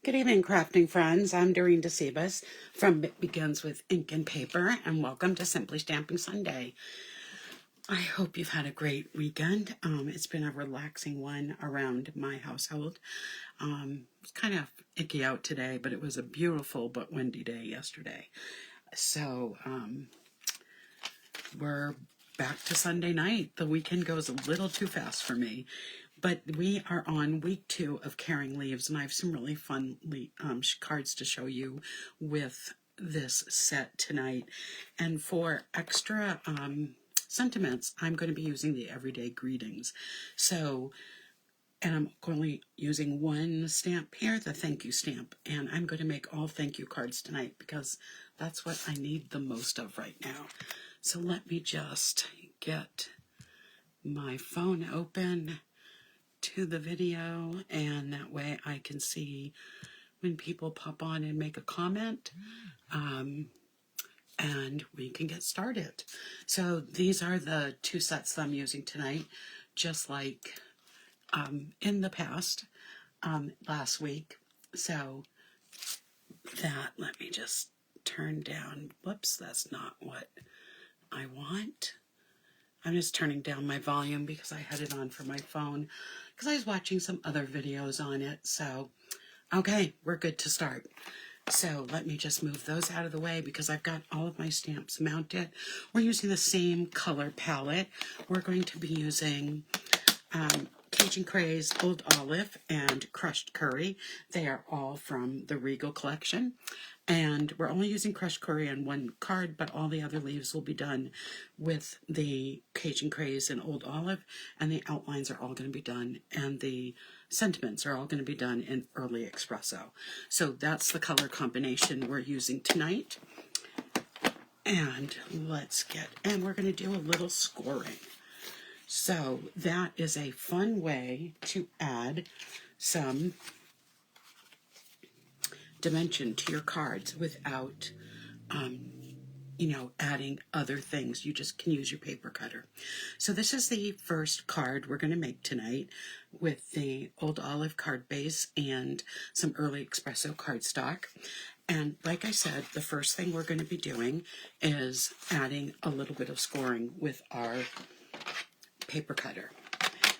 Good evening, crafting friends. I'm Dorene Decibus from It Begins with Ink and Paper, and welcome to Simply Stamping Sunday. I hope you've had a great weekend. It's been a relaxing one around my household. It's kind of icky out today, but it was a beautiful but windy day yesterday. So we're back to Sunday night. The weekend goes a little too fast for me. But we are on week 2 of Caring Leaves, and I have some really fun cards to show you with this set tonight. And for extra sentiments, I'm going to be using the Everyday Greetings. So, and I'm only using one stamp here, the thank you stamp, and I'm going to make all thank you cards tonight because that's what I need the most of right now. So let me just get my phone open to the video, and that way I can see when people pop on and make a comment, and we can get started. So these are the 2 sets that I'm using tonight, just like in the past, last week. So that, let me just turn down, whoops, that's not what I want. I'm just turning down my volume because I had it on for my phone because I was watching some other videos on it. So, okay, we're good to start. So let me just move those out of the way because I've got all of my stamps mounted. We're using the same color palette. We're going to be using Cajun Craze, Old Olive, and Crushed Curry. They are all from the Regal collection. And we're only using Crushed Curry on one card, but all the other leaves will be done with the Cajun Craze and Old Olive, and the outlines are all going to be done, and the sentiments are all going to be done in Early Espresso. So that's the color combination we're using tonight. And we're going to do a little scoring. So that is a fun way to add some dimension to your cards without, adding other things. You just can use your paper cutter. So this is the first card we're going to make tonight with the Old Olive card base and some Early Espresso cardstock. And like I said, the first thing we're going to be doing is adding a little bit of scoring with our paper cutter.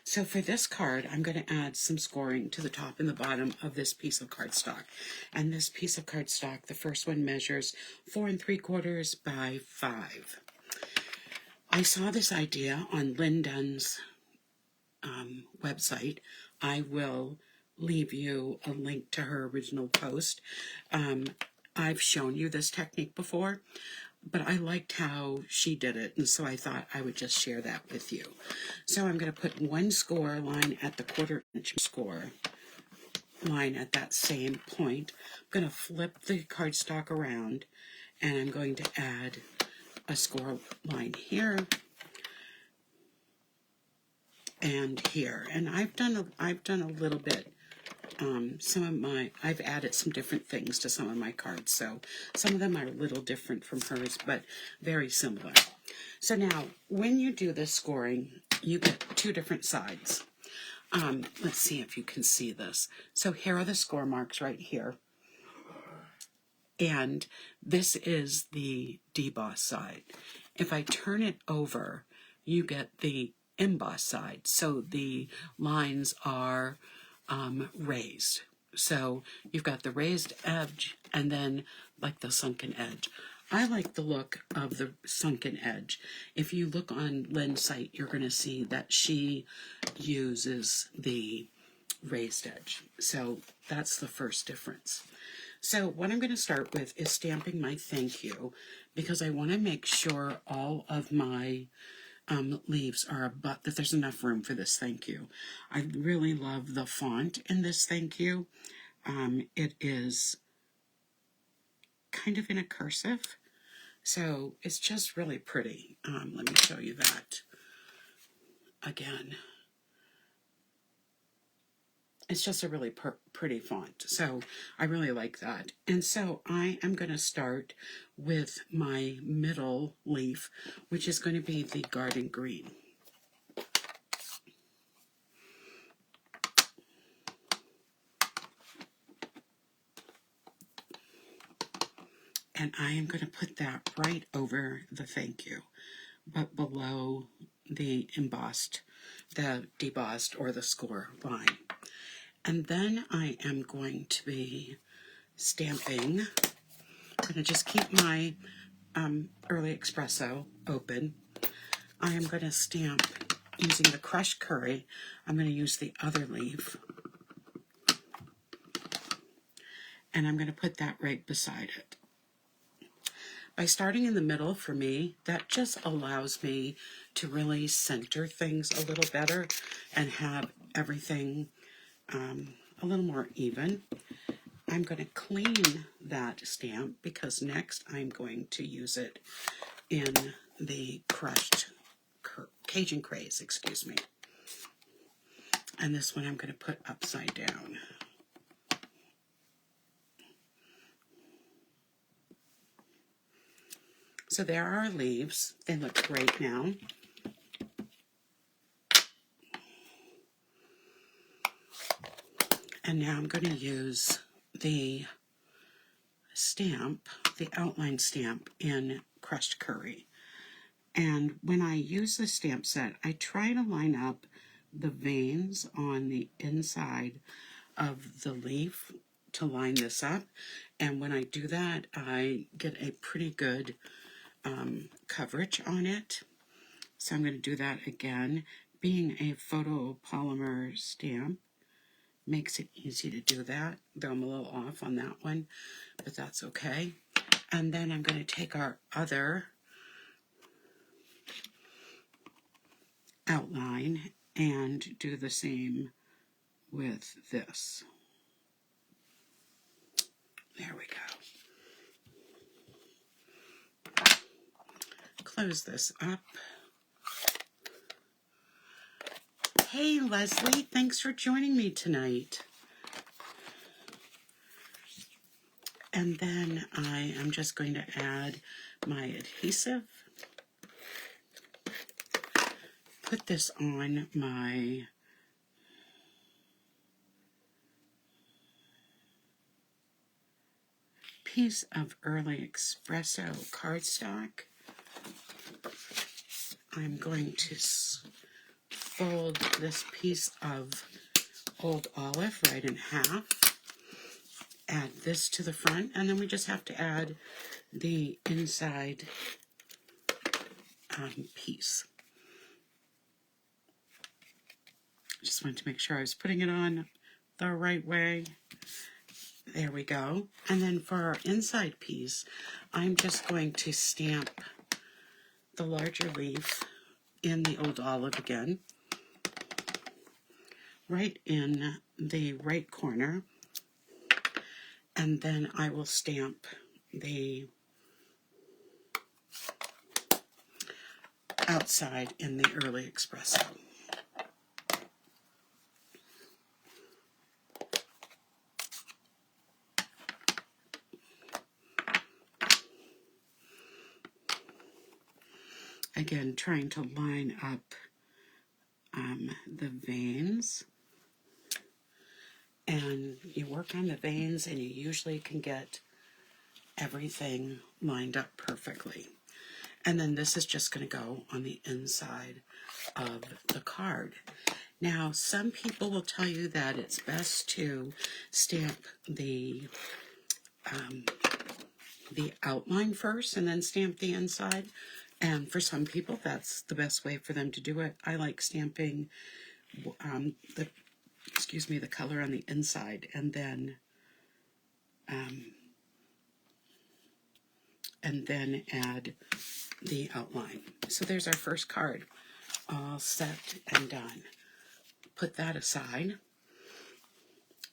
So for this card, I'm going to add some scoring to the top and the bottom of this piece of cardstock. And this piece of cardstock, the first one measures 4 3/4 by 5. I saw this idea on Lynn Dunn's website. I will leave you a link to her original post. I've shown you this technique before, but I liked how she did it, and so I thought I would just share that with you. So I'm going to put one score line at the 1/4 inch score line at that same point. I'm going to flip the cardstock around, and I'm going to add a score line here and here. And I've done a little bit. I've added some different things to some of my cards, so some of them are a little different from hers, but very similar. So now, when you do this scoring, you get 2 different sides. Let's see if you can see this. So here are the score marks right here, and this is the deboss side. If I turn it over, you get the emboss side, so the lines are raised. So you've got the raised edge and then like the sunken edge. I like the look of the sunken edge. If you look on Lynn's site, you're going to see that she uses the raised edge. So that's the first difference. So what I'm going to start with is stamping my thank you, because I want to make sure all of my leaves are that there's enough room for this thank you. I really love the font in this thank you. It is kind of in a cursive, so it's just really pretty. Let me show you that again. It's just a really pretty font, so I really like that. And so I am going to start with my middle leaf, which is going to be the garden green. And I am going to put that right over the thank you, but below the embossed, the debossed or the score line. And then I am going to be stamping. I'm going to just keep my early espresso open. I am going to stamp using the crushed curry. I'm going to use the other leaf. And I'm going to put that right beside it. By starting in the middle, for me, that just allows me to really center things a little better and have everything a little more even. I'm going to clean that stamp because next I'm going to use it in the crushed Cajun craze, excuse me. And this one I'm going to put upside down. So there are our leaves. They look great now. And now I'm going to use the stamp, the outline stamp in crushed curry. And when I use the stamp set, I try to line up the veins on the inside of the leaf to line this up. And when I do that, I get a pretty good coverage on it. So I'm going to do that again. Being a photopolymer stamp makes it easy to do that, though I'm a little off on that one, but that's okay. And then I'm going to take our other outline and do the same with this. There we go. Close this up. Hey Leslie, thanks for joining me tonight. And then I am just going to add my adhesive. Put this on my piece of early espresso cardstock. I'm going to fold this piece of old olive right in half. Add this to the front, and then we just have to add the inside piece. Just wanted to make sure I was putting it on the right way. There we go. And then for our inside piece, I'm just going to stamp the larger leaf in the old olive again, right in the right corner. And then I will stamp the outside in the early espresso. Again, trying to line up the veins. And you work on the veins and you usually can get everything lined up perfectly. And then this is just going to go on the inside of the card. Now, some people will tell you that it's best to stamp the outline first and then stamp the inside. And for some people, that's the best way for them to do it. I like stamping the color on the inside and then add the outline. So there's our first card, all set and done. Put that aside.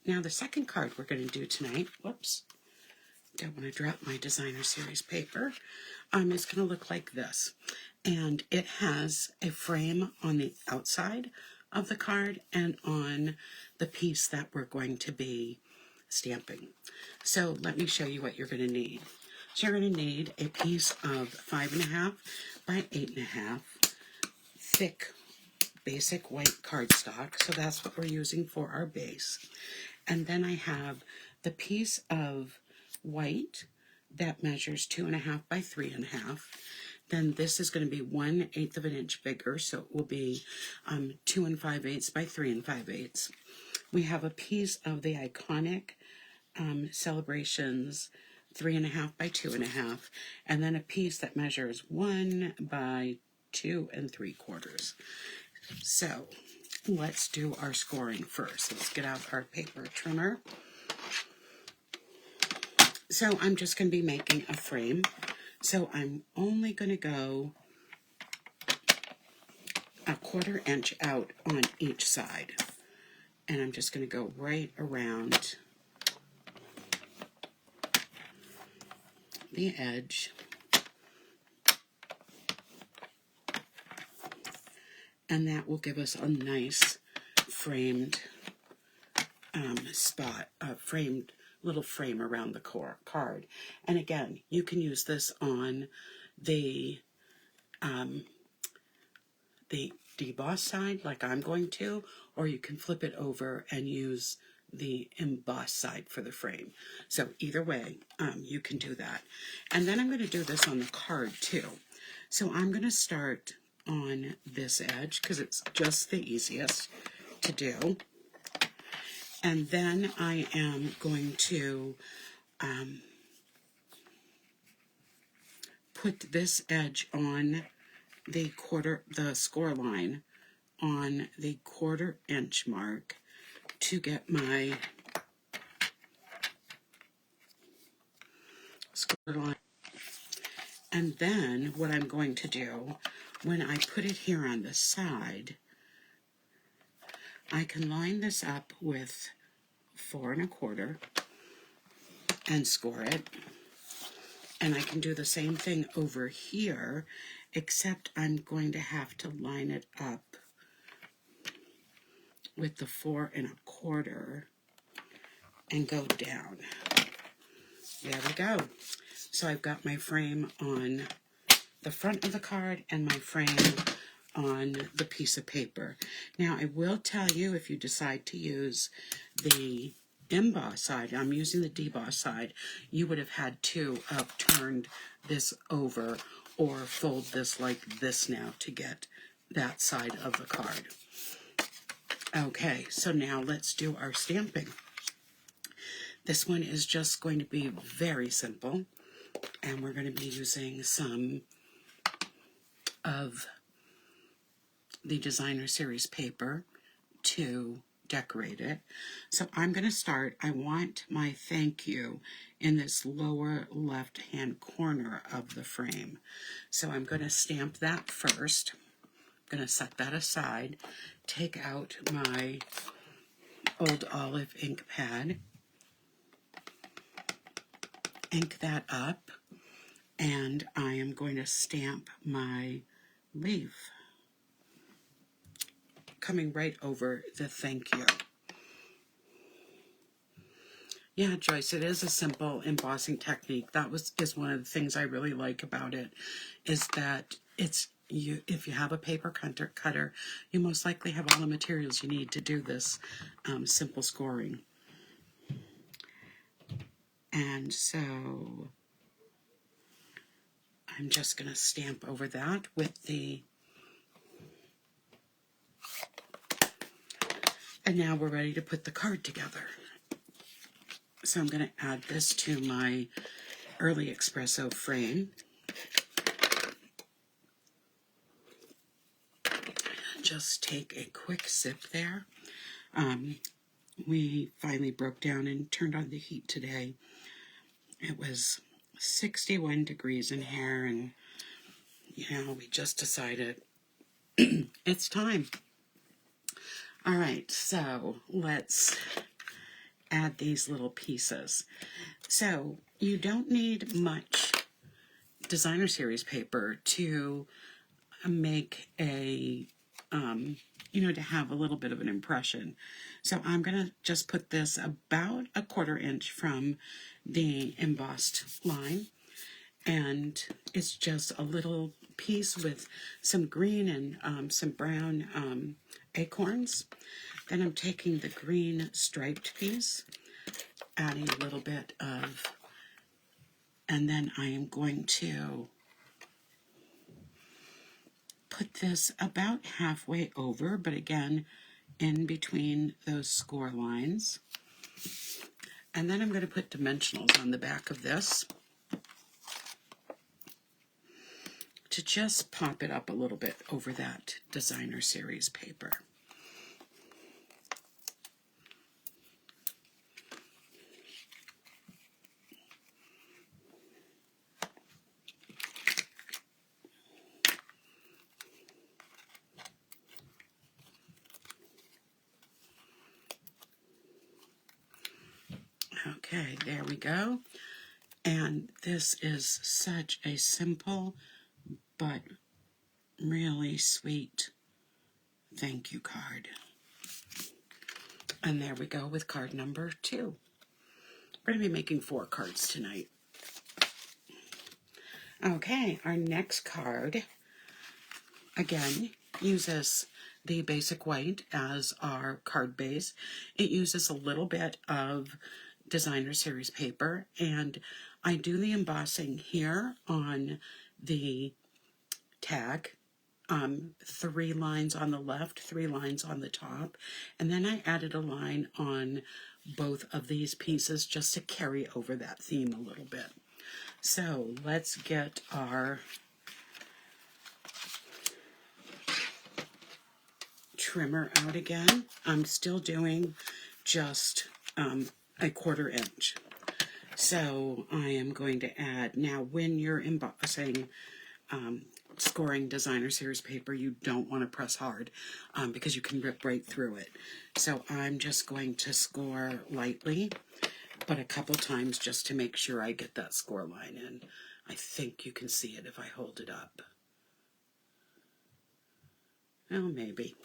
Now the second card we're going to do tonight, whoops, don't want to drop my designer series paper, is going to look like this. And it has a frame on the outside of the card and on the piece that we're going to be stamping. So let me show you what you're going to need. So you're going to need a piece of 5.5 by 8.5 thick basic white cardstock. So that's what we're using for our base. And then I have the piece of white that measures 2.5 by 3.5. Then this is going to be 1/8 of an inch bigger, so it will be 2 5/8 by 3 5/8. We have a piece of the iconic Celebrations 3.5 by 2.5, and then a piece that measures 1 by 2 3/4. So let's do our scoring first. Let's get out our paper trimmer. So I'm just going to be making a frame. So I'm only going to go 1/4 inch out on each side. And I'm just going to go right around the edge. And that will give us a nice framed spot, framed little frame around the card. And again, you can use this on the deboss side, like I'm going to, or you can flip it over and use the emboss side for the frame. So either way, you can do that. And then I'm going to do this on the card too. So I'm going to start on this edge because it's just the easiest to do. And then I am going to put this edge on the score line on the 1/4 inch mark to get my score line. And then what I'm going to do, when I put it here on the side, I can line this up with 4 1/4 and score it. And I can do the same thing over here, except I'm going to have to line it up with the 4 1/4 and go down. There we go. So I've got my frame on the front of the card and my frame on the piece of paper. Now I will tell you, if you decide to use the emboss side, I'm using the deboss side, you would have had to have turned this over or fold this like this now to get that side of the card. Okay, so now let's do our stamping. This one is just going to be very simple, and we're going to be using some of the Designer Series paper to decorate it. So I'm going to start, I want my thank you in this lower left hand corner of the frame. So I'm going to stamp that first. I'm going to set that aside, take out my old olive ink pad, ink that up, and I am going to stamp my leaf, coming right over the thank you. Yeah, Joyce, it is a simple embossing technique. That is one of the things I really like about it, is that if you have a paper cutter, you most likely have all the materials you need to do this simple scoring. And so I'm just going to stamp over that with the... And now we're ready to put the card together. So I'm going to add this to my early espresso frame. Just take a quick sip there. We finally broke down and turned on the heat today. It was 61 degrees in here, and we just decided it's time. All right, so let's add these little pieces. So you don't need much Designer Series paper to make a, to have a little bit of an impression. So I'm going to just put this about 1/4 inch from the embossed line. And it's just a little piece with some green and some brown acorns. Then I'm taking the green striped piece, adding a little bit of And then I am going to put this about halfway over, but again, in between those score lines. And then I'm going to put dimensionals on the back of this to just pop it up a little bit over that designer series paper. Okay, there we go. And this is such a simple but really sweet thank you card. And there we go with card number 2. We're going to be making 4 cards tonight. Okay, our next card, again, uses the basic white as our card base. It uses a little bit of designer series paper, and I do the embossing here on the tag, 3 lines on the left, 3 lines on the top, and then I added a line on both of these pieces just to carry over that theme a little bit. So let's get our trimmer out again. I'm still doing just a 1/4 inch. So I am going to add, now when you're embossing, scoring designer series paper, you don't want to press hard because you can rip right through it. So I'm just going to score lightly, but a couple times just to make sure I get that score line in. I think you can see it if I hold it up. Well, maybe.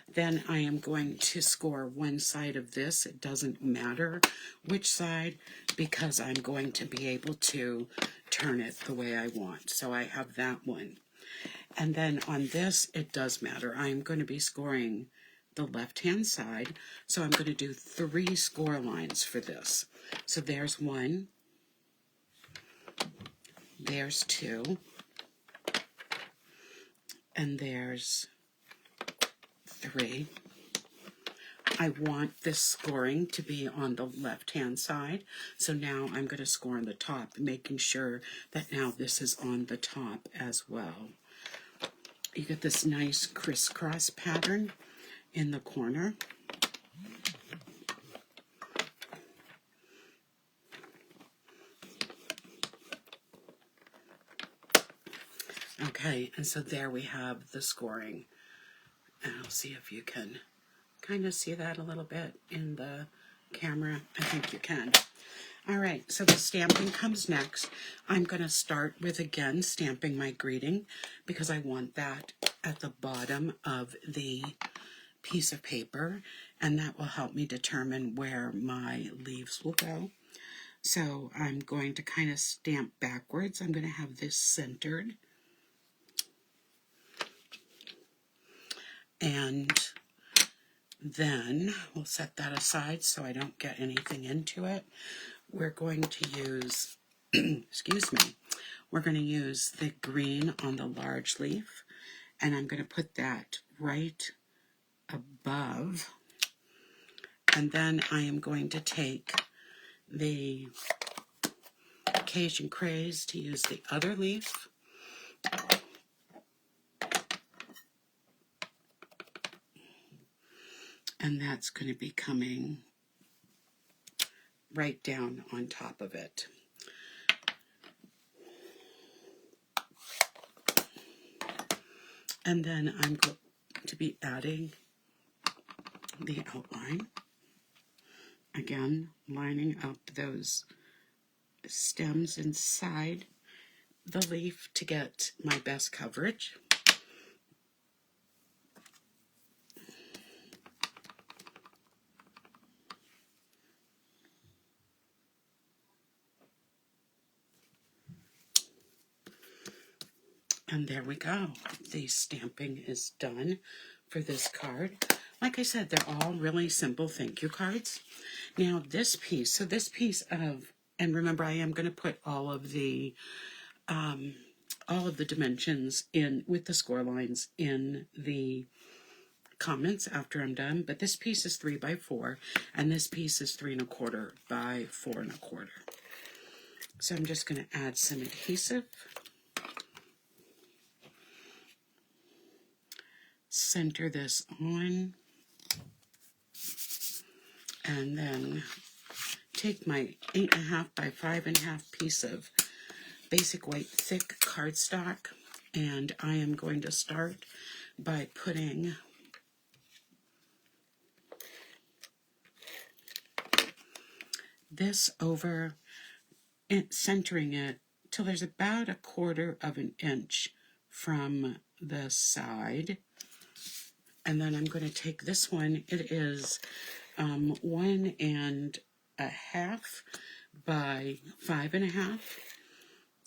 Then I am going to score one side of this. It doesn't matter which side because I'm going to be able to turn it the way I want. So I have that one. And then on this, it does matter. I'm going to be scoring the left-hand side. So I'm going to do 3 score lines for this. So there's 1. There's 2. And there's 3. I want this scoring to be on the left-hand side. So now I'm going to score on the top, making sure that now this is on the top as well. You get this nice crisscross pattern in the corner. Okay, and so there we have the scoring. And I'll see if you can kind of see that a little bit in the camera. I think you can. All right, so the stamping comes next. I'm going to start with, again, stamping my greeting because I want that at the bottom of the piece of paper, and that will help me determine where my leaves will go. So I'm going to kind of stamp backwards. I'm going to have this centered. And then we'll set that aside so I don't get anything into it. We're going to use, excuse me, we're going to use the green on the large leaf, and I'm going to put that right above. And then I am going to take the Cajun Craze to use the other leaf. And that's going to be coming right down on top of it. And then I'm going to be adding the outline. Again, lining up those stems inside the leaf to get my best coverage. And there we go. The stamping is done for this card. Like I said, they're all really simple thank you cards. Now this piece, so this piece of And remember, I am going to put all of the dimensions in with the score lines in the comments after I'm done. But this piece is 3 by 4, and this piece is 3 1/4 by 4 1/4. So I'm just going to add some adhesive. Center this on, and then take my 8 1/2 by 5 1/2 piece of basic white thick cardstock, and I am going to start by putting this over and centering it till there's about 1/4 of an inch from the side. And then I'm going to take this one. It is 1 1/2 by 5 1/2,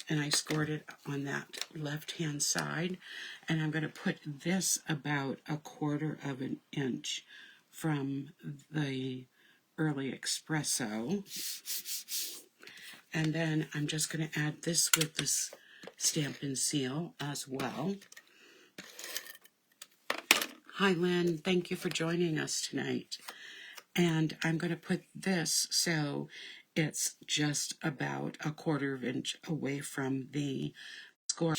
and I scored it on that left-hand side. And I'm going to put this about 1/4 of an inch from the early Espresso. And then I'm just going to add this with this Stampin' seal as well. Hi, Lynn. Thank you for joining us tonight. And I'm going to put this so it's just about 1/4 of an inch away from the score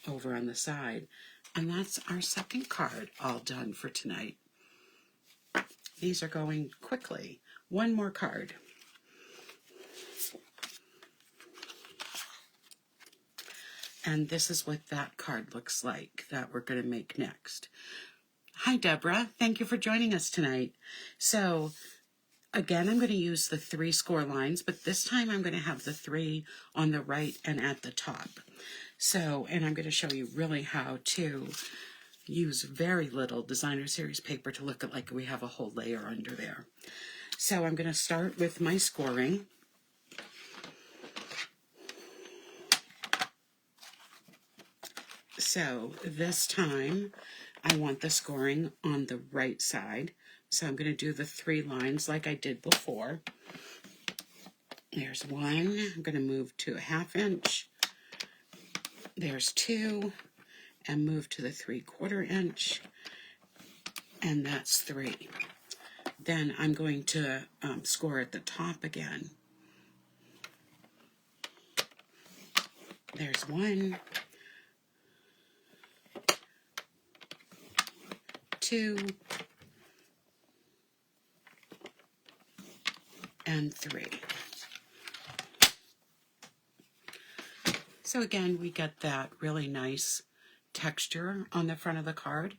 over on the side. And that's our second card all done for tonight. These are going quickly. One more card. And this is what that card looks like that we're going to make next. Hi, Deborah. Thank you for joining us tonight. So, again, I'm going to use the 3 score lines, but this time I'm going to have the 3 on the right and at the top. So, and I'm going to show you really how to use very little designer series paper to look like we have a whole layer under there. So I'm going to start with my scoring. So this time I want the scoring on the right side. So I'm going to do the 3 lines like I did before. There's 1. I'm going to move to 1/2 inch. There's 2. And move to the 3/4 inch. And that's 3. Then I'm going to score at the top again. There's 1. 2, and 3. So again, we get that really nice texture on the front of the card.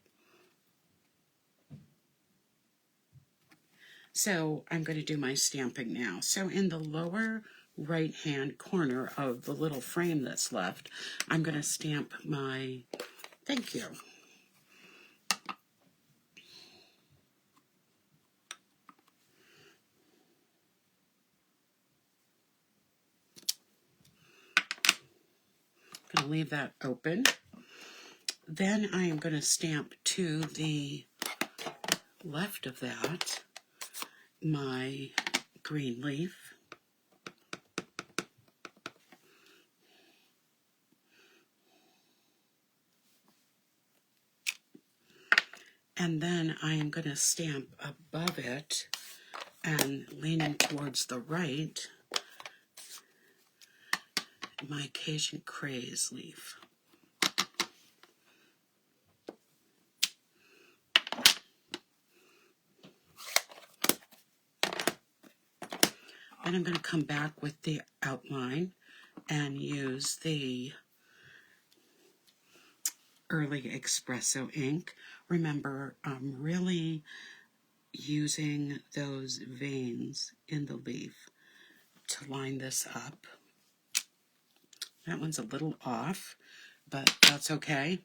So I'm going to do my stamping now. So in the lower right hand corner of the little frame that's left, I'm going to stamp my thank you. I'm going to leave that open. Then I am going to stamp to the left of that my green leaf. And then I am going to stamp above it and leaning towards the right my Cajun Craze leaf. Then I'm going to come back with the outline and use the early Espresso ink. Remember, I'm really using those veins in the leaf to line this up. That one's a little off, but that's okay.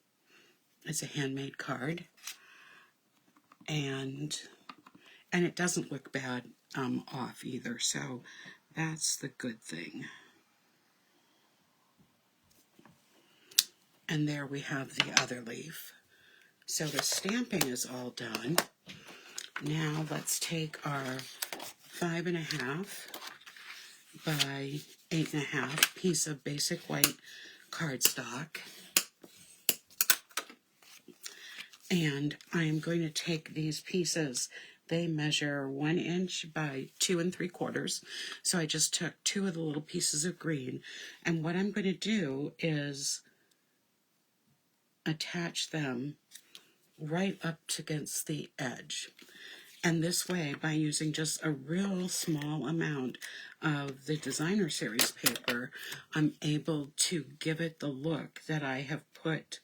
It's a handmade card. And it doesn't look bad off either, so that's the good thing. And there we have the other leaf. So the stamping is all done. Now let's take our 5 1/2 by 8.5 piece of basic white cardstock. And I am going to take these pieces. They measure 1 inch by 2 3/4. So I just took 2 of the little pieces of green. And what I'm going to do is attach them right up against the edge. And this way, by using just a real small amount of the designer series paper, I'm able to give it the look that I have put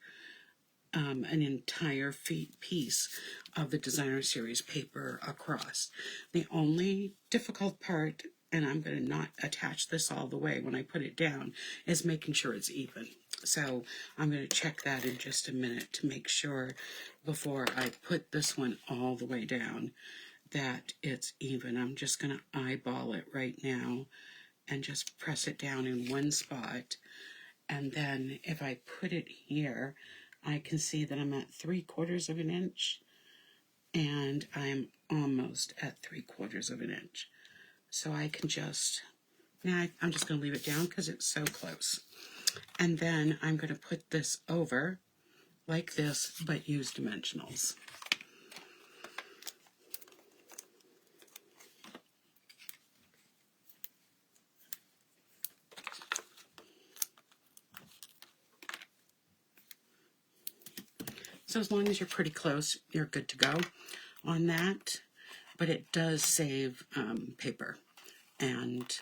an entire piece of the designer series paper across. The only difficult part, and I'm going to not attach this all the way when I put it down, is making sure it's even. So I'm going to check that in just a minute to make sure before I put this one all the way down that it's even. I'm just going to eyeball it right now and just press it down in one spot. And then if I put it here, I can see that I'm at 3/4 of an inch, and I'm almost at 3/4 of an inch. So I can just, now I'm just going to leave it down because it's so close. And then I'm going to put this over like this, but use dimensionals. So as long as you're pretty close, you're good to go on that. But it does save paper. And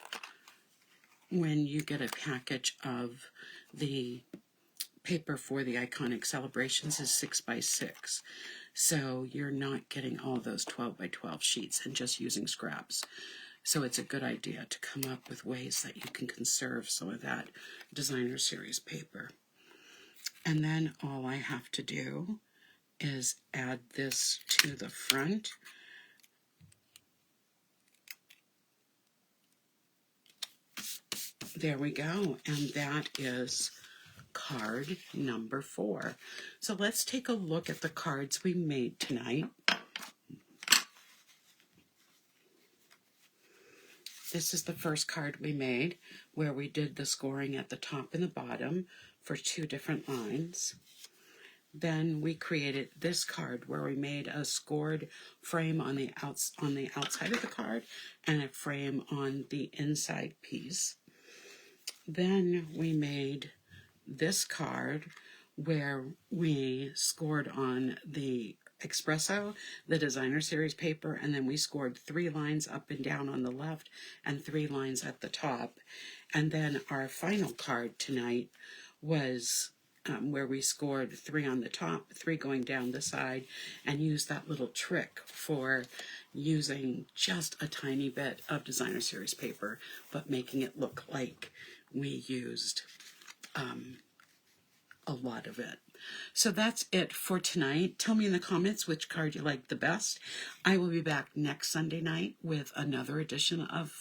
when you get a package of the paper for the iconic celebrations is 6 by 6. So you're not getting all those 12 by 12 sheets and just using scraps. So it's a good idea to come up with ways that you can conserve some of that designer series paper. And then all I have to do is add this to the front. There we go. And that is card number 4. So let's take a look at the cards we made tonight. This is the first card we made, where we did the scoring at the top and the bottom for 2 different lines. Then we created this card where we made a scored frame on the outside of the card and a frame on the inside piece. Then we made this card where we scored on the Espresso, the designer series paper, and then we scored 3 lines up and down on the left and 3 lines at the top. And then our final card tonight was where we scored 3 on the top, 3 going down the side, and used that little trick for using just a tiny bit of designer series paper, but making it look like we used a lot of it. So that's it for tonight. Tell me in the comments which card you like the best. I will be back next Sunday night with another edition of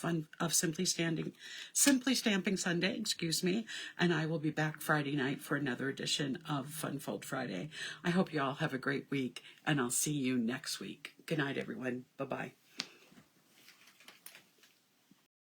Simply Stamping Sunday, excuse me, and I will be back Friday night for another edition of Fun Fold Friday. I hope you all have a great week, and I'll see you next week. Good night, everyone. Bye-bye.